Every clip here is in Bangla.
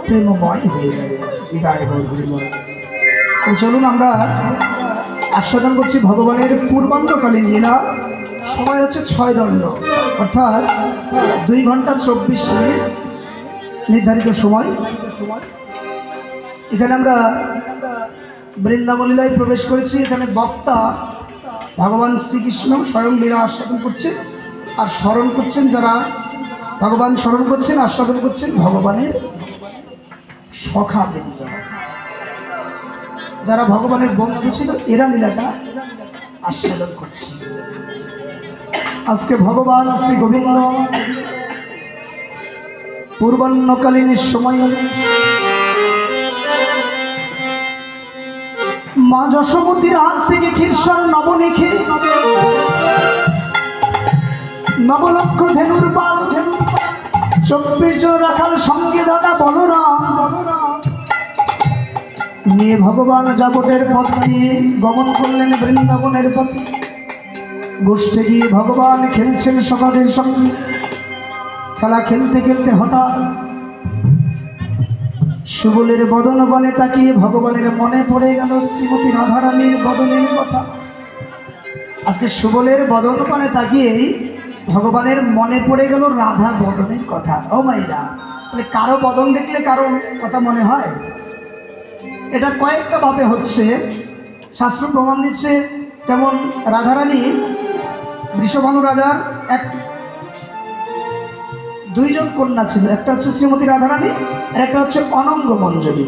প্রেমময় হয়ে যাবে। বিদায় হরিবল। তো চলুন আমরা আস্বাদন করছি ভগবানের পূর্বান্তকালীন লীলা। সময় হচ্ছে 6 দণ্ড, অর্থাৎ 2 ঘন্টা 24 মিনিট নির্ধারিত সময়। এখানে আমরা বৃন্দাবন লীলায় প্রবেশ করেছি। এখানে বক্তা ভগবান শ্রীকৃষ্ণ স্বয়ং লীলা আস্বাদন করছেন আর স্মরণ করছেন, যারা ভগবান স্মরণ করছেন আস্বাদন করছেন ভগবানের সখা বৃন্দ, যারা ভগবানের বন্ধু ছিল, এরা লীলাটা আস্বাদন করছে। আজকে ভগবান শ্রী গোবিন্দ পূর্বাহ্নকালীন সময় মা যশোমতীর হাত থেকে ক্ষীরসার নবনীখে নবলক্ষ ধেনুর পাল 24 জন রাখাল সঙ্গে দাদা বলরাম নিয়ে ভগবান জাবটের পথ দিয়ে গমন করলেন বৃন্দাবনের পথে। গোষ্ঠে গিয়ে ভগবান খেলছেন সকালের সঙ্গে। খেলা খেলতে খেলতে হঠাৎ সুবলের বদন বনে তাকিয়ে ভগবানের মনে পড়ে গেল শ্রীমতী রাধারানীর বদনের কথা। আজকে সুবলের বদন বনে তাকিয়েই ভগবানের মনে পড়ে গেল রাধা বদনের কথা। ও মাইরা, তাহলে কারো বদন দেখলে কারো কথা মনে হয়? এটা কয়েকটা ভাবে হচ্ছে, শাস্ত্র প্রমাণ দিচ্ছে। যেমন রাধারানী বৃষভানু রাজার 2 জন কন্যা ছিল, একটা হচ্ছে শ্রীমতী রাধারানী আর একটা হচ্ছে অনঙ্গ মঞ্জরী।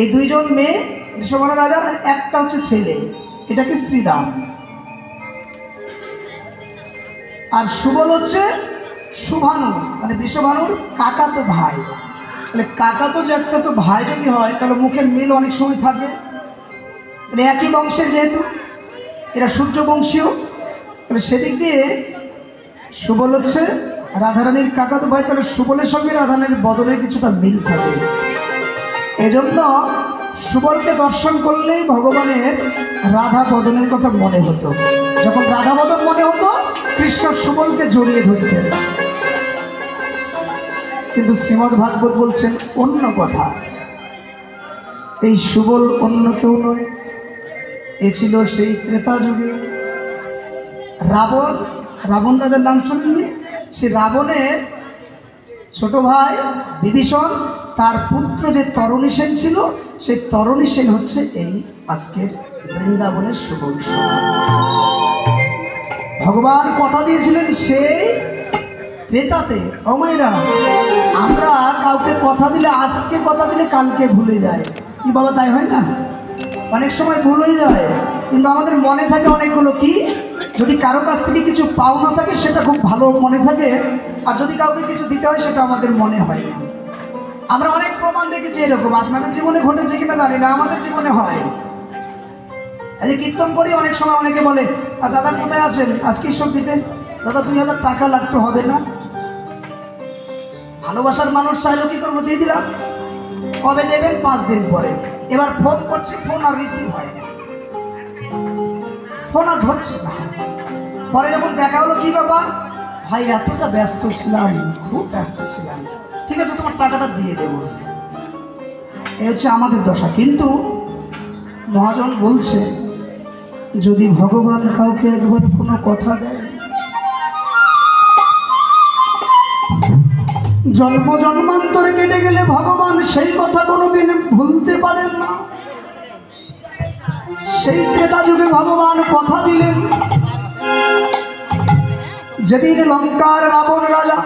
এই 2 জন মেয়ে বৃষভানু রাজার, আর একটা হচ্ছে ছেলে, এটাকে শ্রীরাম। আর সুবল হচ্ছে শুভানু, মানে বৃষভানুর কাকাতো ভাই। তাহলে কাকাতো যে একটা তো ভাই যদি হয়, তাহলে মুখের মিল অনেক সময় থাকে। তাহলে একই বংশের, যেহেতু এরা সূর্যবংশীয়, তাহলে সেদিক দিয়ে সুবল হচ্ছে রাধারানীর কাকাতো ভাই। তাহলে সুবলের সঙ্গে রাধারানীর বদনের কিছুটা মিল থাকে। এজন্য সুবলকে দর্শন করলেই ভগবানের রাধা বদনের কথা মনে হতো। যখন রাধা বদন মনে হতো, কৃষ্ণ সুবলকে জড়িয়ে ধরতেন। কিন্তু শ্রীমদ্ ভাগবত বলছেন অন্য কথা। এই সুবল অন্য কেউ নয়, এ ছিল সেই ত্রেতা যুগে রাবণ। রাবণ রাজার নাম শুনলি? সে রাবণের ছোট ভাই বিভীষণ, তার পুত্র যে তরণী সেন ছিল, সেই তরণী সেন হচ্ছে এই আজকের বৃন্দাবনের সুবল। ভগবান কথা দিয়েছিলেন সেই ত্রেতাতে। অমাইরা, আমরা কাউকে কথা দিলে, আজকে কথা দিলে কালকে ভুলে যায়। কি বাবা, তাই হয় না? অনেক সময় ভুল হয়ে যায়, কিন্তু আমাদের মনে থাকে অনেকগুলো। কি যদি কারো কাছ থেকে কিছু পাওনা থাকে, সেটা খুব ভালো মনে থাকে, আর যদি কাউকে কিছু দিতে হয়, সেটা আমাদের মনে হয় না। আমরা অনেক প্রমাণ দেখেছি এরকম। আপনাদের জীবনে ঘটেছে কিনা জানি না, আমাদের জীবনে হয়। এই যে কীর্তন করি, অনেক সময় অনেকে বলে, দাদা কোথায় আছেন, আজকে ঈশ্বর দিতেন, দাদা 2000 টাকা লাগতো, হবে না? ভালোবাসার মানুষ চাইলো, কি করবো, দিয়ে দিলাম। কবে দেবেন? 5 দিন পরে। এবার ফোন করছে, ফোন আর রিসিভ হয় না, ফোন আর ধরছে না। পরে যখন দেখা হলো, কি বাবা, ভাই এতটা ব্যস্ত ছিলাম, খুব ব্যস্ত ছিলাম, ঠিক আছে তোমার টাকাটা দিয়ে দেব। এ হচ্ছে আমাদের দশা। কিন্তু মহাজন বলছে, যদি ভগবান কাউকে একবার কোনো কথা দেয়, জন্ম জন্মান্তরে কেটে গেলে ভগবান সেই কথা কোনোদিন ভুলতে পারেন না। সেই ত্রেতা যুগে ভগবান কথা দিলেন, যেদিন লঙ্কার রাবণ রাজা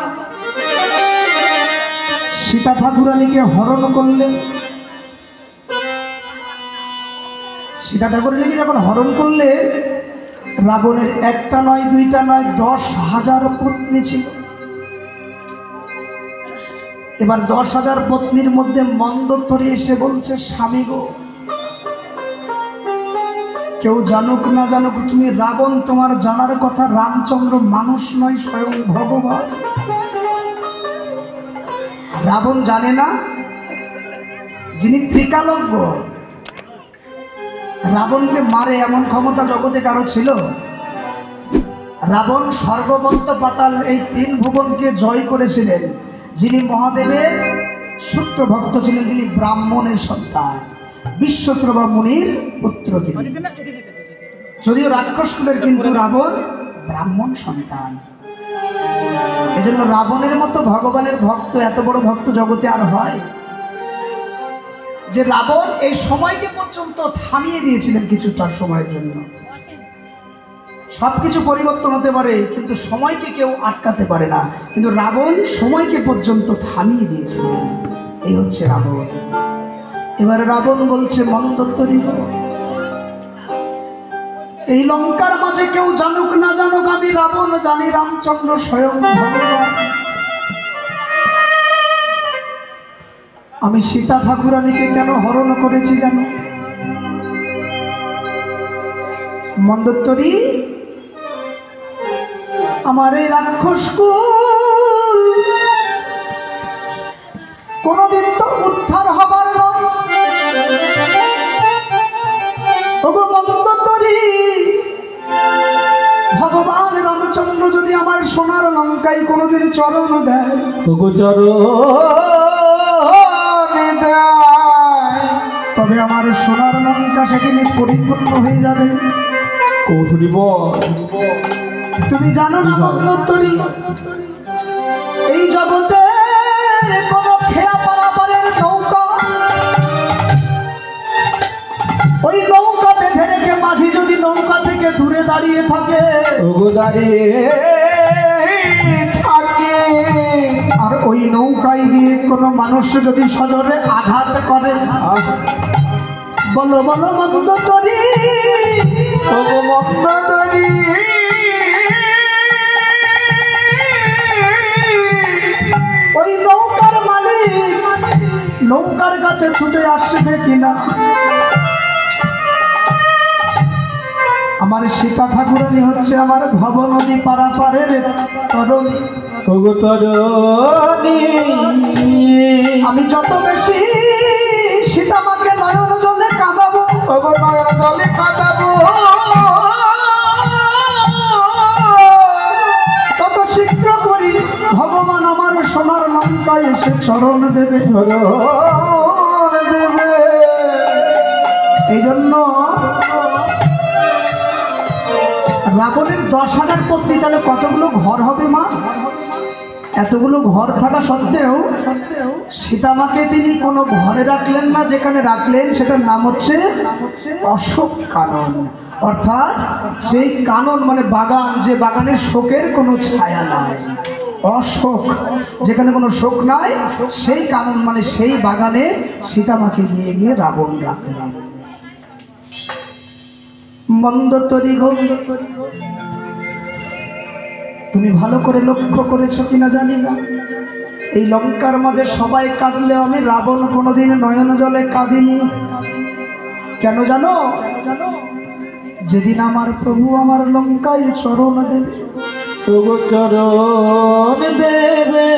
সীতা ঠাকুরানীকে হরণ করলেন, সীতা ঠাকুরানীকে যখন হরণ করলে, রাবণের একটা নয়, দুইটা নয়, 10,000 পত্নী ছিল। এবার 10,000 পত্নীর মধ্যে মন্দোত্তরে এসে বলছে, স্বামী গো, কেউ জানুক না জানুক, তুমি রাবণ, তোমার জানার কথা, রামচন্দ্র মানুষ নয়, স্বয়ং ভগবান। রাবণ জানে না যিনি ত্রিকালজ্ঞ, রাবণকে মারে এমন ক্ষমতা জগতে কারো ছিল? রাবণ স্বর্গবন্ত পাতাল এই 3 ভুবনকে জয় করেছিলেন, যিনি মহাদেবের সূত্র ভক্ত ছিলেন, তিনি ব্রাহ্মণের সন্তান, বিশ্বশ্রবা মুনির পুত্র তিনি। যদিও রাক্ষস কুলের, কিন্তু রাবণ ব্রাহ্মণ সন্তান। এজন্য রাবণের মতো ভগবানের ভক্ত, এত বড় ভক্ত জগতে আর হয়? যে রাবণ এই সময়কে পর্যন্ত থামিয়ে দিয়েছিলেন কিছুটা সময়ের জন্য। সবকিছু পরিবর্তন হতে পারে, কিন্তু সময়কে কেউ আটকাতে পারে না। কিন্তু রাবণ সময়কে পর্যন্ত থামিয়ে দিয়েছিলেন। এই হচ্ছে রাবণ। এবারে রাবণ বলছে, মন্দোত্তরী, এই লঙ্কার মাঝে কেউ জানুক না জানুক, আমি রাবণ জানি, রামচন্দ্র স্বয়ং ভগবান। আমি সীতা ঠাকুরানীকে কেন হরণ করেছি জানো? মন্দোত্তরী, আমার এই রাক্ষস কুল কোনদিন তো উদ্ধার হবার নয়। ওগো মন্দোত্তরী, ভগবান রামচন্দ্র যদি আমার সোনার লঙ্কায় কোনদিন চরণ দেয়, ওগো চরণ দেয়, তবে আমার সোনার লঙ্কা সেদিনে পরিপূর্ণ হয়ে যাবে। তুমি জানো না মন্দোত্তরী, এই জগতে কোন খেয়া পারাপারের নৌকা, ওই নৌকা বেঁধে রেখে মাঝি যদি নৌকা থেকে দূরে দাঁড়িয়ে থাকে, আর ওই নৌকায় গিয়ে কোনো মানুষ যদি সজোরে আঘাত করে, বলো বলো মন্দোত্তরী, মন্দোত্তরী, ওই নৌকার মালিক নৌকার কাছে ছুটে আসবে কিনা? আমার সীতা ঠাকুরানী হচ্ছে আমার ভব নদী পারাপারের তরণী। আমি যত বেশি সীতা মাকে নয়ন জলে কাঁদাবো, নয়ন জলে কাঁদাবো, তত শীঘ্র করি ভগবান আমার সোনার লঙ্কায় এসে চরণ দেবে, চরণ দেবে। এই জন্য রাবণের 10,000 পত্নী, তাহলে কতগুলো ঘর হবে মা? এতগুলো ঘর থাকা সত্ত্বেও সীতামাকে তিনি কোনো ঘরে রাখলেন না। যেখানে রাখলেন সেটার নাম হচ্ছে অশোক কানন। অর্থাৎ সেই কানন মানে বাগান, যে বাগানে শোকের কোনো ছায়া নাই, অশোক, যেখানে কোনো শোক নাই, সেই কানন মানে সেই বাগানে সীতামাকে নিয়ে গিয়ে রাবণ রাখলেন। মন্দোত্তরী গো, তুমি ভালো করে লক্ষ্য করেছো কিনা জানি না, এই লঙ্কার মাঝে সবাই কাঁদলেও আমি রাবণ কোনোদিন নয়ন জলে কাঁদিনি। কেন জানো? যেদিন আমার প্রভু আমার লঙ্কায় চরণ দেবে, চরণ দেবে,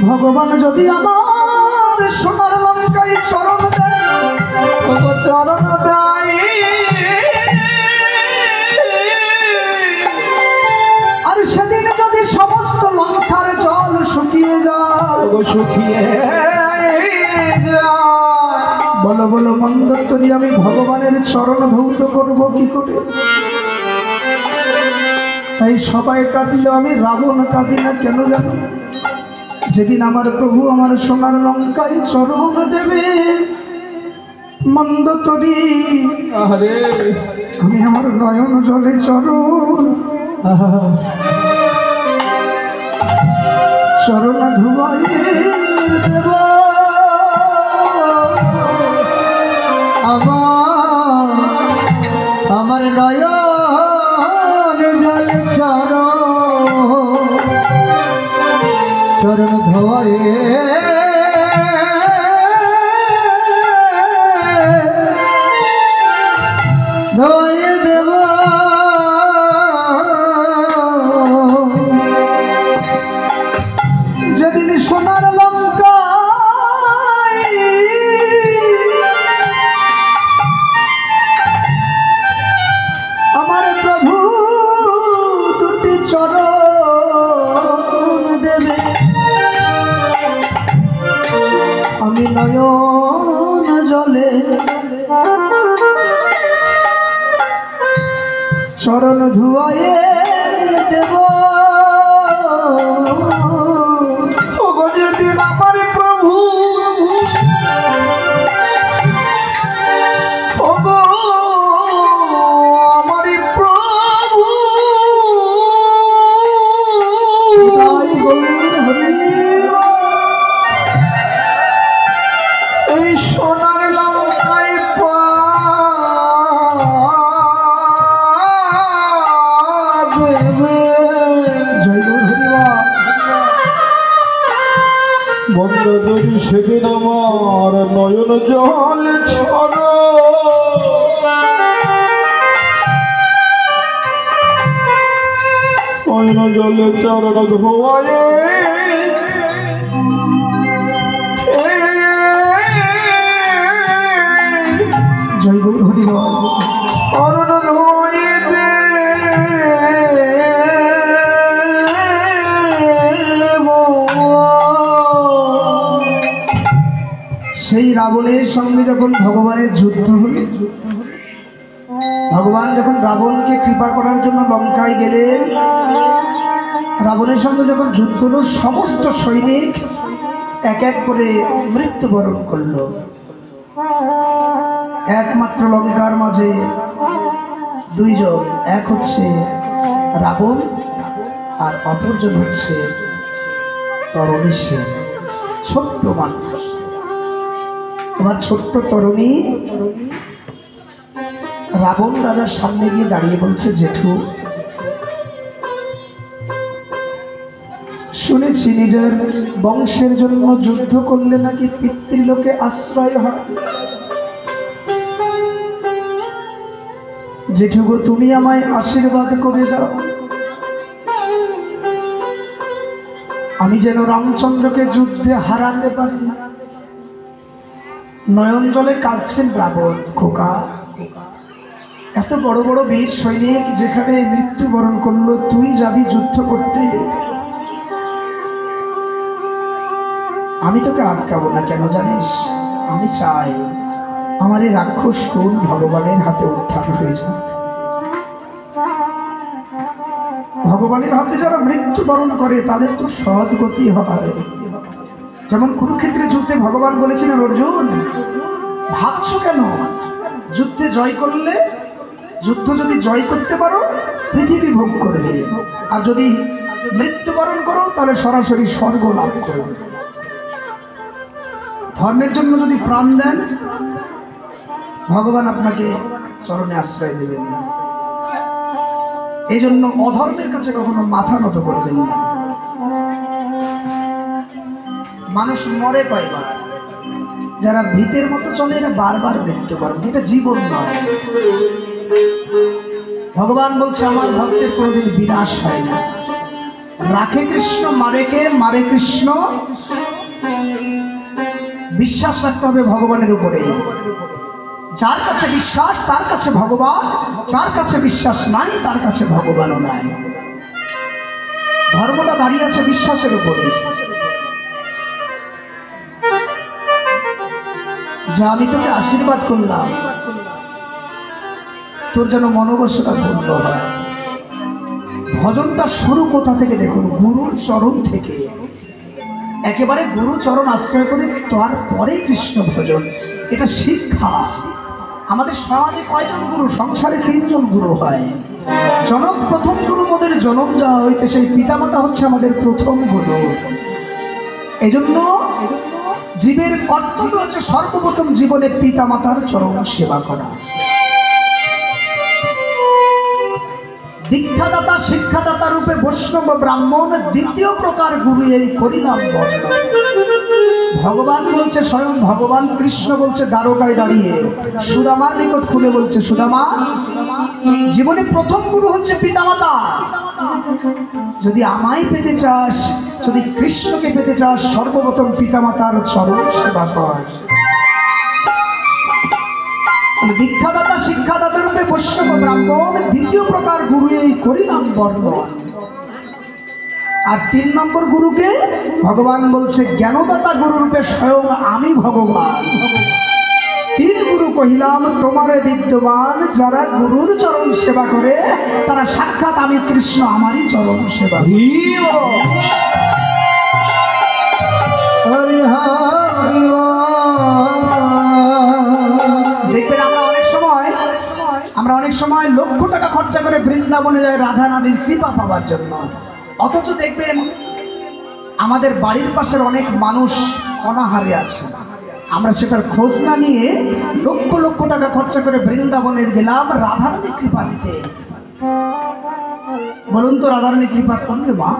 ভগবান যদি আমার সোনার লঙ্কায় চরণ দেয়, চরণ দেয়, আর সেদিন যদি সমস্ত লঙ্কার জল শুকিয়ে যায়, শুকিয়ে যায়, বলো বলো মন্দোত্তরী, আমি ভগবানের চরণ ধৌত করব কি করে? তাই সবাই কাঁদিল, আমি রাবণ কাঁদি না। কেন জানো? যেদিন আমার প্রভু আমার সোনার লঙ্কায় চরণ দেবে, মন্দোত্তরী, আরে আমি আমার নয়ন জলে চরণ, চরণ ধুবাই দেব, আমার নয়ন জলে চরণ ধোয়াই দেব। যেদিন সোনার লঙ্কা আমার প্রভু দুটি চরণ দেবে, আমি নয়ন জলে চরণ ধুয়ায়ে দেব। ওগো যেদিন আমার প্রভু, ওগো আমার প্রভু, এই সোনার লঙ্কায় বন্দী সেদিন আমার নয়ন জল ছড়, নয়ন জলে চরণ ধোয়ায়ে জয় গৌর হরিবল। চরণ ধোয়ায়ে সেই রাবণের সঙ্গে যখন ভগবানের যুদ্ধ হল, ভগবান যখন রাবণকে কৃপা করার জন্য লঙ্কায় গেলেন, রাবণের সঙ্গে যখন যুদ্ধ হল, সমস্ত সৈনিক এক এক করে মৃত্যুবরণ করল। একমাত্র লঙ্কার মাঝে দুইজন, এক হচ্ছে রাবণ আর অপরজন হচ্ছে তরণী সেন, ছোট্ট মানুষ। আমার ছোট্ট তরুণী রাবণ রাজার সামনে গিয়ে দাঁড়িয়ে বলছে, জেঠু, শুনেছি নিজের বংশের জন্য যুদ্ধ করলে নাকি পিতৃলোকে আশ্রয় হয়। জেঠু গো, তুমি আমায় আশীর্বাদ করে দাও, আমি যেন রামচন্দ্রকে যুদ্ধে হারাতে পারি। নয়ন জলে কাঁদছেন রাবণ। খোকা, এত বড় বড় বীর সৈনিক যেখানে মৃত্যুবরণ করলো, তুই যাবি যুদ্ধ করতে, আমি তোকে আটকাবো না। কেন জানিস? আমি চাই আমার এই রাক্ষস কুল ভগবানের হাতে উদ্ধার হয়ে যায়। ভগবানের হাতে যারা মৃত্যুবরণ করে তাদের তো সদ্গতি হয়। যেমন কুরুক্ষেত্রে যুদ্ধে ভগবান বলেছিলেন, অর্জুন ভাবছ কেন? যুদ্ধে জয় করলে, যুদ্ধ যদি জয় করতে পারো পৃথিবী ভোগ করবে, আর যদি মৃত্যুবরণ করো তাহলে সরাসরি স্বর্গ লাভ করবে। ধর্মের জন্য যদি প্রাণ দেন, ভগবান আপনাকে চরণে আশ্রয় দেবেন না। এই জন্য অধর্মের কাছে কখনো মাথা নত করবেন না। মানুষ মরে কয়বার? যারা ভীতের মতো চলে এরা বারবার মৃত্যুবরণ, এটা জীবন নয়। ভগবান বলছে, আমার ভক্তের কোনোদিন বিনাশ হয় না। রাখে কৃষ্ণ, মারে কে? মারে কৃষ্ণ। বিশ্বাস রাখতে হবে ভগবানের উপরে। যার কাছে বিশ্বাস তার কাছে ভগবান, যার কাছে বিশ্বাস নাই তার কাছে ভগবানও নাই। ধর্মটা দাঁড়িয়ে আছে বিশ্বাসের উপরে। যা আমি তোকে আশীর্বাদ করলাম, তোর যেন মনোবাসনা পূর্ণ হয়। ভজনটা শুরু কোথা থেকে দেখুন? গুরুর চরণ থেকে। একেবারে গুরু চরণ আশ্রয় করে তারপরে কৃষ্ণ ভজন, এটা শিক্ষা। আমাদের সমাজে কয়জন গুরু? সংসারে 3 জন গুরু হয়। জনক প্রথম গুরু, মোদের জনম যা হইতে, সেই পিতামাতা হচ্ছে আমাদের প্রথম গুরু। এজন্য জীবের কর্তব্য হচ্ছে সর্বপ্রথম জীবনে পিতামাতার চরণ সেবা করা। দীক্ষাদাতা শিক্ষাদাতা রূপে বৈষ্ণব ব্রাহ্মণ, দ্বিতীয় প্রকার গুরু এই হরিনাম বর্ণ। ভগবান বলছে, স্বয়ং ভগবান কৃষ্ণ বলছে দ্বারকায় দাঁড়িয়ে সুদামার নিকট খুলে বলছে, সুদামা, জীবনে প্রথম গুরু হচ্ছে পিতামাতা। যদি আমায় পেতে চাস, যদি কৃষ্ণকে পেতে চাস, সর্বপ্রথম পিতামাতার চরণ সেবা কর। দীক্ষাদাতা শিক্ষাদাতা রূপে বৈষ্ণব ব্রাহ্মণ, দ্বিতীয় প্রকার গুরু এই হরিনাম বর্ণ। আর 3 নম্বর গুরুকে ভগবান বলছে জ্ঞানদাতা গুরুরূপে স্বয়ং আমি ভগবান। 3 গুরু কহিলাম তোমারে বিদ্যমান, যারা গুরুর চরণ সেবা করে তারা সাক্ষাৎ আমি কৃষ্ণ, আমারই চরণ সেবা। দেখবেন আমরা অনেক সময় লক্ষ টাকা খরচা করে বৃন্দাবনে যাই রাধা রানীর কৃপা পাওয়ার জন্য, অথচ দেখবেন আমাদের বাড়ির পাশের অনেক মানুষ অনাহারে আছে, আমরা সেটার খোঁজ না নিয়ে লক্ষ লক্ষ টাকা খরচা করে বৃন্দাবনে গেলাম রাধা রানীর কৃপা দিতে। বলুন তো রাধা রানীর কৃপা করবে মা?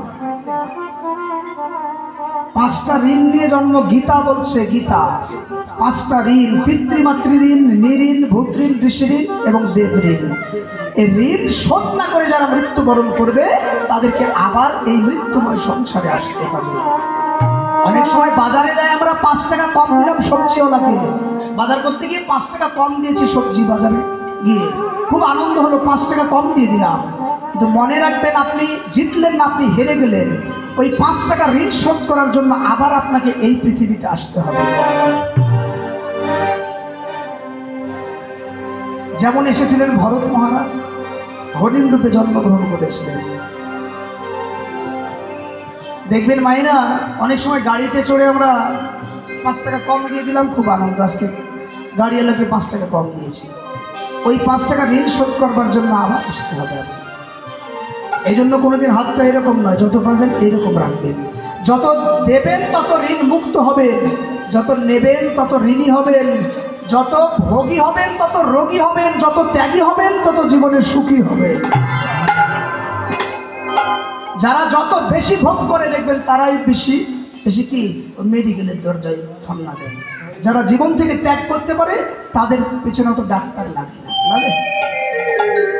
5টা ঋণ নিয়ে জন্ম, গীতা বলছে, গীতা 5টা ঋণ, পিতৃমাতৃ ঋণ, নিঋণ, ভূত ঋণ, ঋষি ঋণ এবং দেব ঋণ। এই ঋণ শোধ না করে যারা মৃত্যুবরণ করবে তাদেরকে আবার এই মৃত্যুময় সংসারে আসতে হবে। অনেক সময় বাজারে যাই আমরা 5 টাকা কম দিলাম সবজিওয়ালাকে, বাজার করতে গিয়ে 5 টাকা কম দিয়েছি সবজি বাজারে গিয়ে, খুব আনন্দ হলো, 5 টাকা কম দিয়ে দিলাম। কিন্তু মনে রাখবেন আপনি জিতলেন না, আপনি হেরে গেলেন। ওই 5 টাকা ঋণ শোধ করার জন্য আবার আপনাকে এই পৃথিবীতে আসতে হবে। যেমন এসেছিলেন ভরত মহারাজ, হরিণ রূপে জন্মগ্রহণ করেছিলেন। দেখবেন মায়েরা অনেক সময় গাড়িতে চড়ে আমরা 5 টাকা কম দিয়ে দিলাম, খুব আনন্দ, আজকে গাড়িওয়ালাকে 5 টাকা কম দিয়েছি। ওই 5 টাকা ঋণ শোধ করবার জন্য আবার আসতে হবে। এই জন্য কোনোদিন হাতটা এরকম নয়, যত পারবেন এইরকম রাখবেন। যত দেবেন তত ঋণ মুক্ত হবেন, যত নেবেন তত ঋণী হবেন, যত ভোগী হবেন তত রোগী হবেন, যত ত্যাগী হবেন তত জীবনে সুখী হবেন। যারা যত বেশি ভোগ করে দেখবেন তারাই বেশি বেশি কি মেডিকেলের দরজায় ঠান্ডা দেন। যারা জীবন থেকে ত্যাগ করতে পারে তাদের পেছনে অত ডাক্তার লাগে না, লাগে।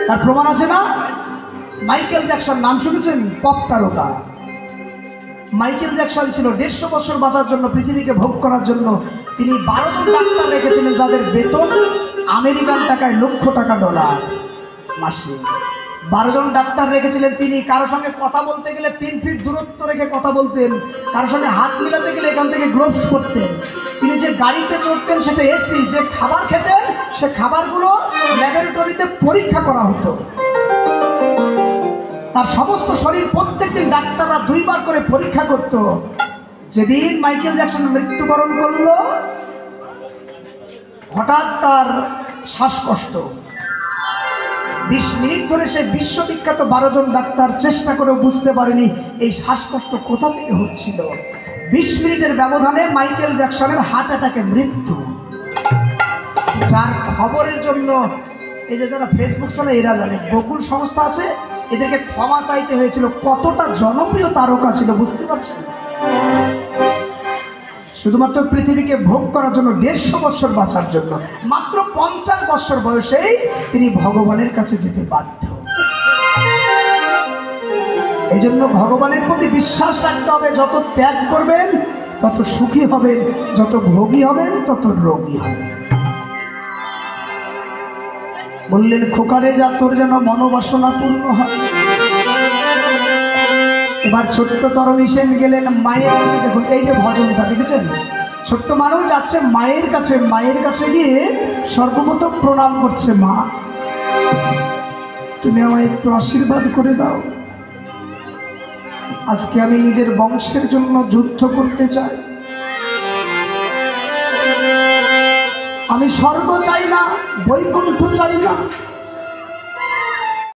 তার প্রমাণ আছে না? মাইকেল জ্যাকসন নাম শুনেছেন? পপ তারকা মাইকেল জ্যাকসন ছিল 150 বছর বাঁচার জন্য, পৃথিবীকে ভোগ করার জন্য তিনি 12 জন ডাক্তার রেখেছিলেন, যাদের বেতন আমেরিকান টাকায় লক্ষ টাকা ডলার মাসে। 12 জন ডাক্তার রেখেছিলেন তিনি। কারোর সঙ্গে কথা বলতে গেলে 3 ফিট দূরত্ব রেখে কথা বলতেন, কারোর সঙ্গে হাত মিলাতে গেলে এখান থেকে গ্লোভস পরতেন। তিনি যে গাড়িতে চড়তেন সেটা এসি, যে খাবার খেতেন সে খাবারগুলো ল্যাবরেটরিতে পরীক্ষা করা হতো। তার সমস্ত শরীর প্রত্যেকদিন ডাক্তাররা 2 বার করে পরীক্ষা করত। যেদিন মাইকেল জ্যাকসন মৃত্যুবরণ করলো, হঠাৎ তার শ্বাসকষ্ট। 20 মিনিট ধরে সে বিশ্ববিখ্যাত 12 জন ডাক্তার চেষ্টা করে বুঝতে পারেনি এই শ্বাসকষ্ট কোথা থেকে হচ্ছিল। 20 মিনিটের ব্যবধানে মাইকেল জ্যাকসনের হার্ট অ্যাটাকে মৃত্যু। যার খবরের জন্য এই যে যারা ফেসবুক চালায় এরা জানে, বকুল সংস্থা আছে, এদেরকে ক্ষমা চাইতে হয়েছিল। কতটা জনপ্রিয় তারকা ছিল বুঝতে পারছেন? শুধুমাত্র পৃথিবীকে ভোগ করার জন্য, 150 বছর বাঁচার জন্য, মাত্র 50 বছর বয়সেই তিনি ভগবানের কাছে যেতে বাধ্য। এই জন্য ভগবানের প্রতি বিশ্বাস রাখতে হবে। যত ত্যাগ করবেন তত সুখী হবেন, যত ভোগী হবেন তত রোগী হবেন। বললেন খোকারে যা তোর যেন মনোবাসনা পূর্ণ হয়। এবার ছোট্টতর মিশেন গেলেন মায়ের কাছে। দেখুন এই যে ভজনটা দেখেছেন, ছোট্ট মানুষ যাচ্ছে মায়ের কাছে, মায়ের কাছে গিয়ে সর্বপ্রথম প্রণাম করছে, মা তুমি আমায় একটু আশীর্বাদ করে দাও, আজকে আমি নিজের বংশের জন্য যুদ্ধ করতে চাই। আমি স্বর্গ চাই না, বৈকুণ্ঠ চাই না,